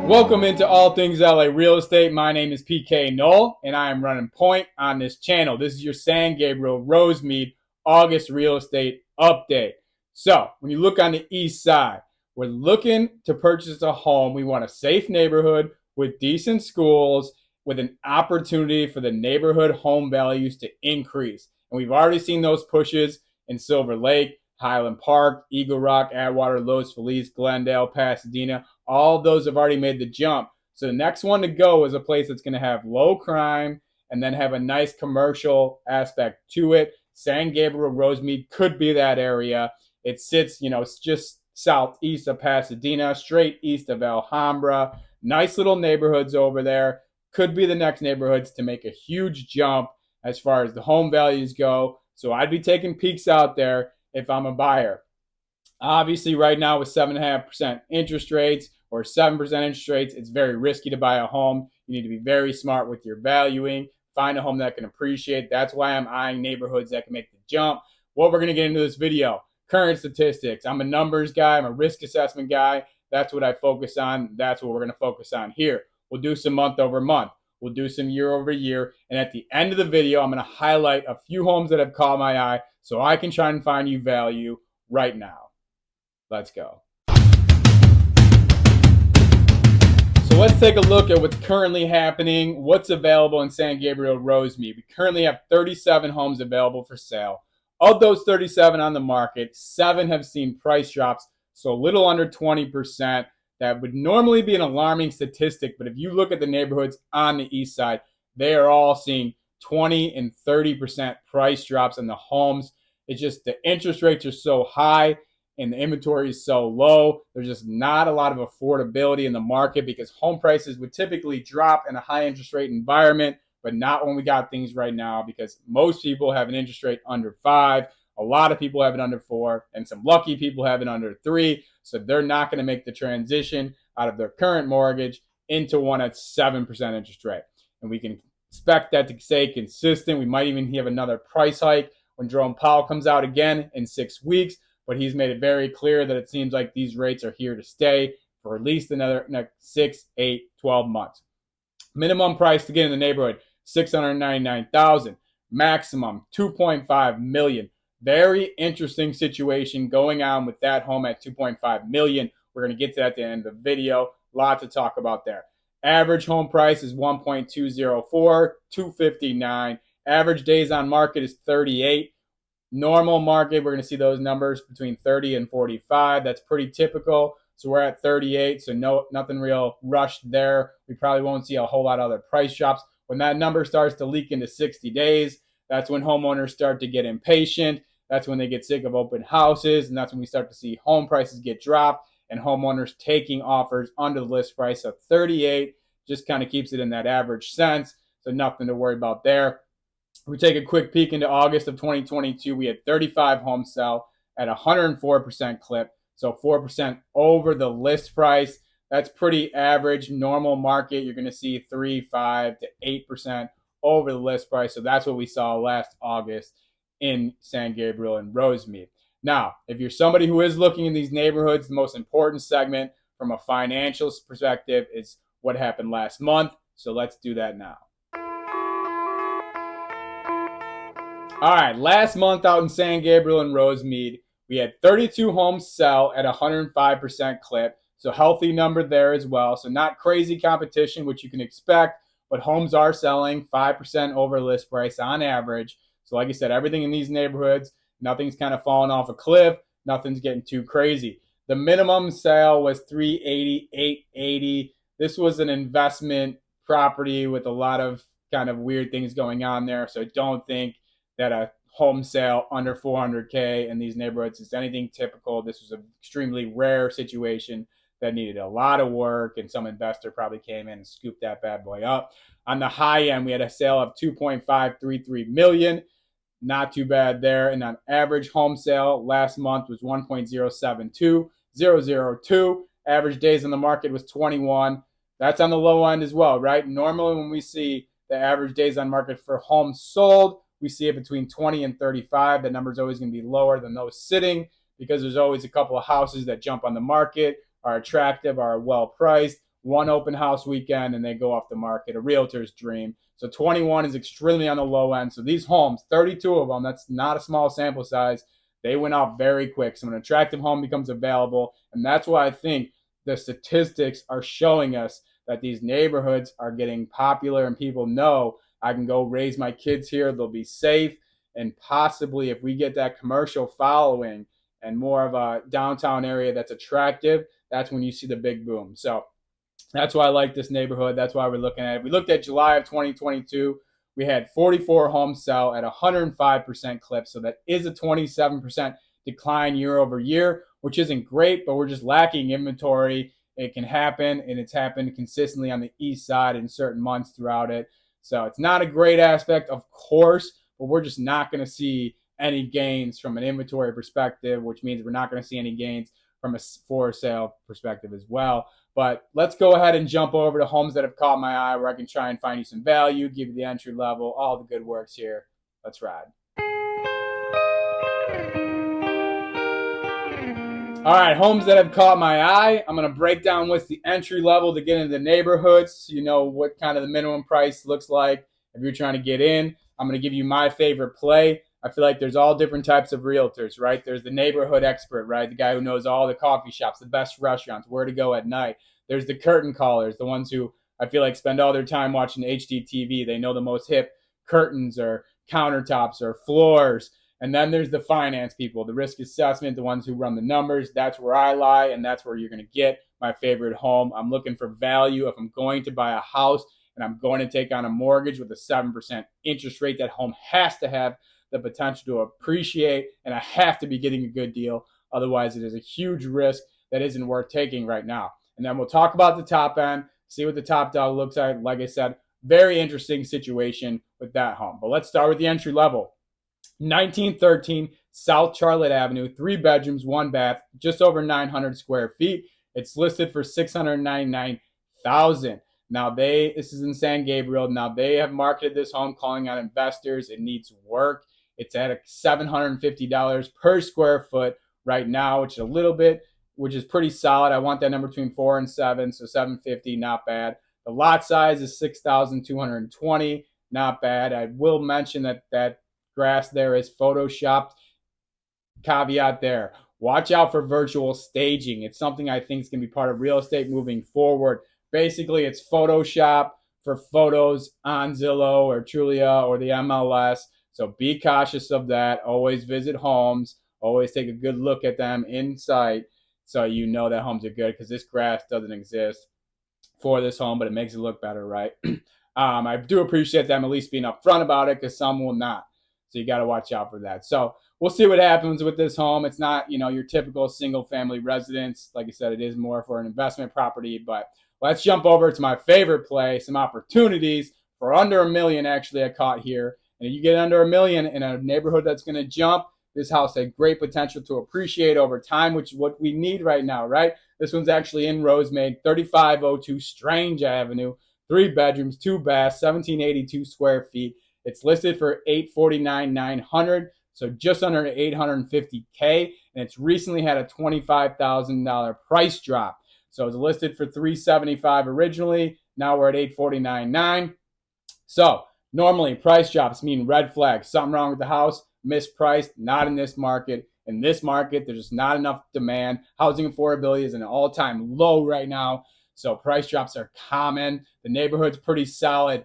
Welcome into All Things LA Real Estate. My name is PK Knoll, and I am running point on this channel. This is your San Gabriel Rosemead August real estate update. So, when you look on the east side, we're looking to purchase a home. We want a safe neighborhood with decent schools, with an opportunity for the neighborhood home values to increase. And we've already seen those pushes in Silver Lake, Highland Park, Eagle Rock, Atwater, Los Feliz, Glendale, Pasadena. All of those have already made the jump. So the next one to go is a place that's going to have low crime and then have a nice commercial aspect to it. San Gabriel Rosemead could be that area. It sits, it's just southeast of Pasadena, straight east of Alhambra. Nice little neighborhoods over there. Could be the next neighborhoods to make a huge jump as far as the home values go. So I'd be taking peeks out there if I'm a buyer. Obviously, right now with 7.5% interest rates or 7% interest rates, it's very risky to buy a home. You need to be very smart with your valuing. Find a home that can appreciate. That's why I'm eyeing neighborhoods that can make the jump. What we're going to get into this video, current statistics. I'm a numbers guy. I'm a risk assessment guy. That's what I focus on. That's what we're going to focus on here. We'll do some month over month. We'll do some year over year. And at the end of the video, I'm going to highlight a few homes that have caught my eye so I can try and find you value right now. Let's go. So let's take a look at what's currently happening, what's available in San Gabriel Rosemead. We currently have 37 homes available for sale. Of those 37 on the market, 7 have seen price drops, so a little under 20%. That would normally be an alarming statistic, but if you look at the neighborhoods on the east side, they are all seeing 20 and 30% price drops on the homes. It's just the interest rates are so high and the inventory is so low. There's just not a lot of affordability in the market because home prices would typically drop in a high interest rate environment, but not when we got things right now because most people have an interest rate under 5. A lot of people have it under 4, and some lucky people have it under 3. So they're not going to make the transition out of their current mortgage into one at 7% interest rate. And we can expect that to stay consistent. We might even have another price hike when Jerome Powell comes out again in 6 weeks. But he's made it very clear that it seems like these rates are here to stay for at least another next 6, 8, 12 months. Minimum price to get in the neighborhood, $699,000. Maximum, $2.5 million. Very interesting situation going on with that home at $2.5 million. We're going to get to that at the end of the video. A lot to talk about there. Average home price is $1.204, $259. Average days on market is 38. Normal market, we're going to see those numbers between 30 and 45. That's pretty typical. So we're at 38, so nothing real rushed there. We probably won't see a whole lot of other price drops. When that number starts to leak into 60 days, that's when homeowners start to get impatient. That's when they get sick of open houses, and that's when we start to see home prices get dropped and homeowners taking offers under the list price of 38. Just kind of keeps it in that average sense, so nothing to worry about there. We take a quick peek into August of 2022. We had 35 homes sell at 104% clip, so 4% over the list price. That's pretty average. Normal market, you're going to see 3, 5 to 8% over the list price. So that's what we saw last August in San Gabriel and Rosemead. Now, if you're somebody who is looking in these neighborhoods, the most important segment from a financial perspective is what happened last month. So let's do that now. All right, last month out in San Gabriel and Rosemead, we had 32 homes sell at 105% clip. So healthy number there as well. So not crazy competition, which you can expect, but homes are selling 5% over list price on average. So like I said, everything in these neighborhoods, nothing's kind of falling off a cliff. Nothing's getting too crazy. The minimum sale was $380, $880. This was an investment property with a lot of kind of weird things going on there. So don't think that a home sale under $400K in these neighborhoods is anything typical. This was an extremely rare situation that needed a lot of work, and some investor probably came in and scooped that bad boy up. On the high end, we had a sale of $2.533 million. Not too bad there. And on average home sale last month was 1.072, 002. Average days on the market was 21. That's on the low end as well, right? Normally when we see the average days on market for homes sold, we see it between 20 and 35. The number is always going to be lower than those sitting because there's always a couple of houses that jump on the market, are attractive, are well priced. one open house weekend and they go off the market, a realtor's dream. So 21 is extremely on the low end. So these homes, 32 of them, that's not a small sample size. They went out very quick. So an attractive home becomes available. And that's why I think the statistics are showing us that these neighborhoods are getting popular and people know I can go raise my kids here. They'll be safe. And possibly if we get that commercial following and more of a downtown area that's attractive, that's when you see the big boom. So that's why I like this neighborhood. That's why we're looking at it. We looked at July of 2022. We had 44 homes sell at 105% clip. So that is a 27% decline year over year, which isn't great, but we're just lacking inventory. It can happen, and it's happened consistently on the east side in certain months throughout it. So it's not a great aspect, of course, but we're just not going to see any gains from an inventory perspective, which means we're not going to see any gains from a for sale perspective as well. But let's go ahead and jump over to homes that have caught my eye where I can try and find you some value, give you the entry level, all the good works here. Let's ride. All right, homes that have caught my eye. I'm going to break down what's the entry level to get into the neighborhoods. So you know what kind of the minimum price looks like if you're trying to get in. I'm going to give you my favorite play. I feel like there's all different types of realtors, right? There's the neighborhood expert, right? The guy who knows all the coffee shops, the best restaurants, where to go at night. There's the curtain callers, the ones who I feel like spend all their time watching HDTV. They know the most hip curtains or countertops or floors. And then there's the finance people, the risk assessment, the ones who run the numbers. That's where I lie, and that's where you're going to get my favorite home. I'm looking for value. If I'm going to buy a house and I'm going to take on a mortgage with a 7% interest rate, that home has to have the potential to appreciate, and I have to be getting a good deal. Otherwise, it is a huge risk that isn't worth taking right now. And then we'll talk about the top end, see what the top dog looks like. Like I said, very interesting situation with that home. But let's start with the entry level. 1913 South Charlotte Avenue, 3 bedrooms, 1 bath, just over 900 square feet. It's listed for $699,000. Now this is in San Gabriel. Now they have marketed this home calling on investors. It needs work. It's at $750 per square foot right now, which is pretty solid. I want that number between 4 and 7, so $750, not bad. The lot size is 6,220, not bad. I will mention that grass there is photoshopped. Caveat there. Watch out for virtual staging. It's something I think is going to be part of real estate moving forward. Basically, it's Photoshop for photos on Zillow or Trulia or the MLS. So be cautious of that. Always visit homes. Always take a good look at them in sight so you know that homes are good, because this grass doesn't exist for this home, but it makes it look better, right? I do appreciate them at least being upfront about it, because some will not. So you got to watch out for that. So we'll see what happens with this home. It's not, your typical single family residence. Like I said, it is more for an investment property. But let's jump over to my favorite play, some opportunities for under $1 million. Actually, I caught here. And if you get under $1 million in a neighborhood that's going to jump, this house had great potential to appreciate over time, which is what we need right now, right? This one's actually in Rosemead, 3502 Strange Avenue, 3 bedrooms, 2 baths, 1,782 square feet. It's listed for $849,900, so just under $850K, and it's recently had a $25,000 price drop. So it's listed for $375 originally. Now we're at $849,900. So normally price drops mean red flag, something wrong with the house, mispriced. Not in this market. In this market, there's just not enough demand. Housing affordability is at an all-time low right now, so price drops are common. The neighborhood's pretty solid.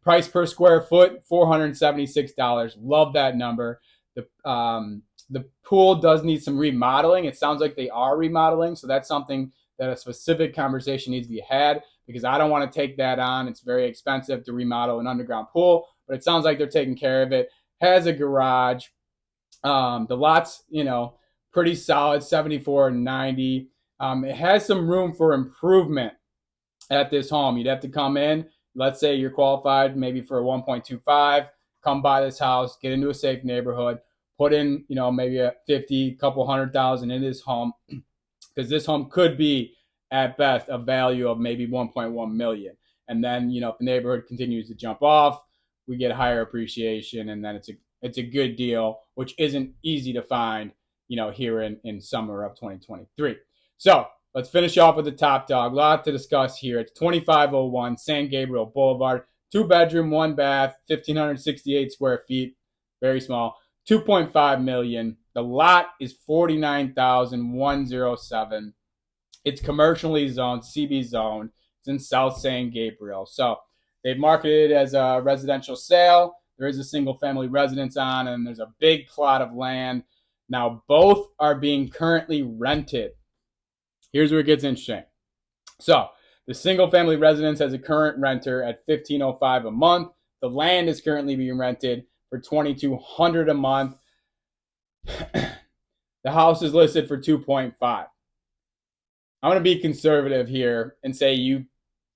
Price per square foot, $476. Love that number. The pool does need some remodeling. It sounds like they are remodeling, so that's something that a specific conversation needs to be had, because I don't want to take that on. It's very expensive to remodel an underground pool, but it sounds like they're taking care of it. Has a garage. The lot's, pretty solid, 74 and 90. It has some room for improvement at this home. You'd have to come in. Let's say you're qualified maybe for a 1.25, come buy this house, get into a safe neighborhood, put in, maybe a 50, couple $100,000 in this home, because this home could be at best a value of maybe 1.1 million. And then, if the neighborhood continues to jump off, we get higher appreciation, and then it's a good deal, which isn't easy to find, here in summer of 2023. So let's finish off with the top dog. A lot to discuss here. It's 2501 San Gabriel Boulevard. 2-bedroom, 1-bath, 1,568 square feet. Very small. 2.5 million. The lot is 49,107. It's commercially zoned, CB zoned. It's in South San Gabriel. So they've marketed it as a residential sale. There is a single family residence on, and there's a big plot of land. Now, both are being currently rented. Here's where it gets interesting. So the single family residence has a current renter at $1,505 a month. The land is currently being rented for $2,200 a month. The house is listed for 2.5. I'm going to be conservative here and say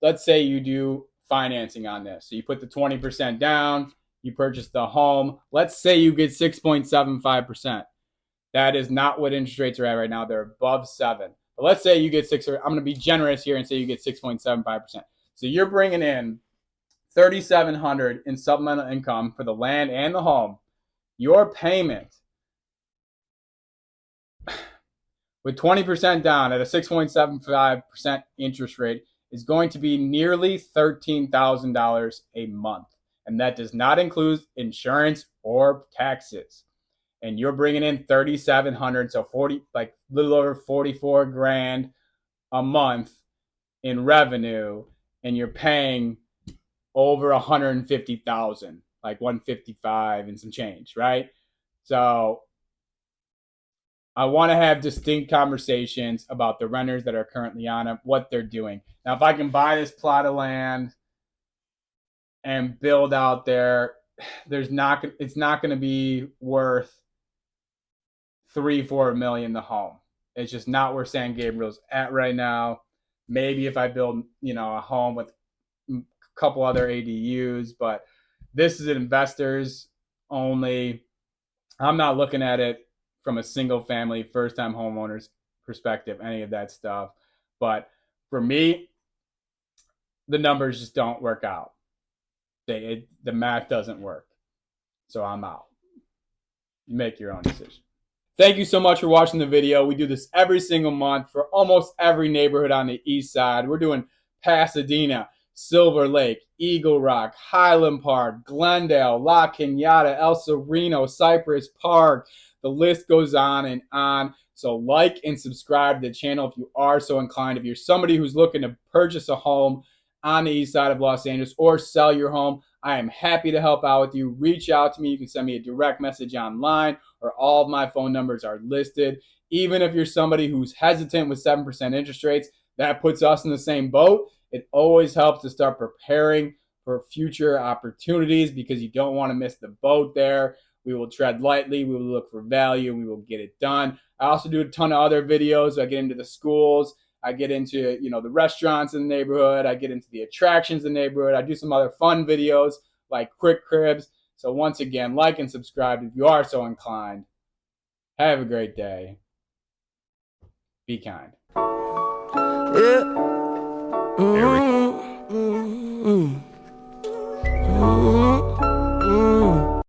let's say you do financing on this. So you put the 20% down, you purchase the home. Let's say you get 6.75%. That is not what interest rates are at right now. They're above 7. But let's say you get 6, or I'm going to be generous here and say you get 6.75%. So you're bringing in $3,700 in supplemental income for the land and the home. Your payment with 20% down at a 6.75% interest rate is going to be nearly $13,000 a month. And that does not include insurance or taxes. And you're bringing in $3,700, so like a little over 44 grand a month in revenue, and you're paying over 150,000, like 155 and some change, right? So I want to have distinct conversations about the renters that are currently on it, what they're doing. Now, if I can buy this plot of land and build out there, it's not going to be worth $3-4 million the home. It's just not where San Gabriel's at right now. Maybe if I build, a home with a couple other ADUs, but this is investors only. I'm not looking at it from a single family, first time homeowners perspective, any of that stuff. But for me, the numbers just don't work out. The math doesn't work. So I'm out. You make your own decision. Thank you so much for watching the video. We do this every single month for almost every neighborhood on the east side. We're doing Pasadena, Silver Lake, Eagle Rock, Highland Park, Glendale, La Cañada, El Sereno, Cypress Park. The list goes on and on. So like and subscribe to the channel if you are so inclined. If you're somebody who's looking to purchase a home on the east side of Los Angeles or sell your home, I am happy to help out with you. Reach out to me. You can send me a direct message online, or all of my phone numbers are listed. Even if you're somebody who's hesitant with 7% interest rates, that puts us in the same boat. It always helps to start preparing for future opportunities because you don't want to miss the boat there. We will tread lightly. We will look for value, and we will get it done. I also do a ton of other videos. I get into the schools. I get into, the restaurants in the neighborhood. I get into the attractions in the neighborhood. I do some other fun videos like quick cribs. So once again, like and subscribe if you are so inclined. Have a great day. Be kind. Yeah.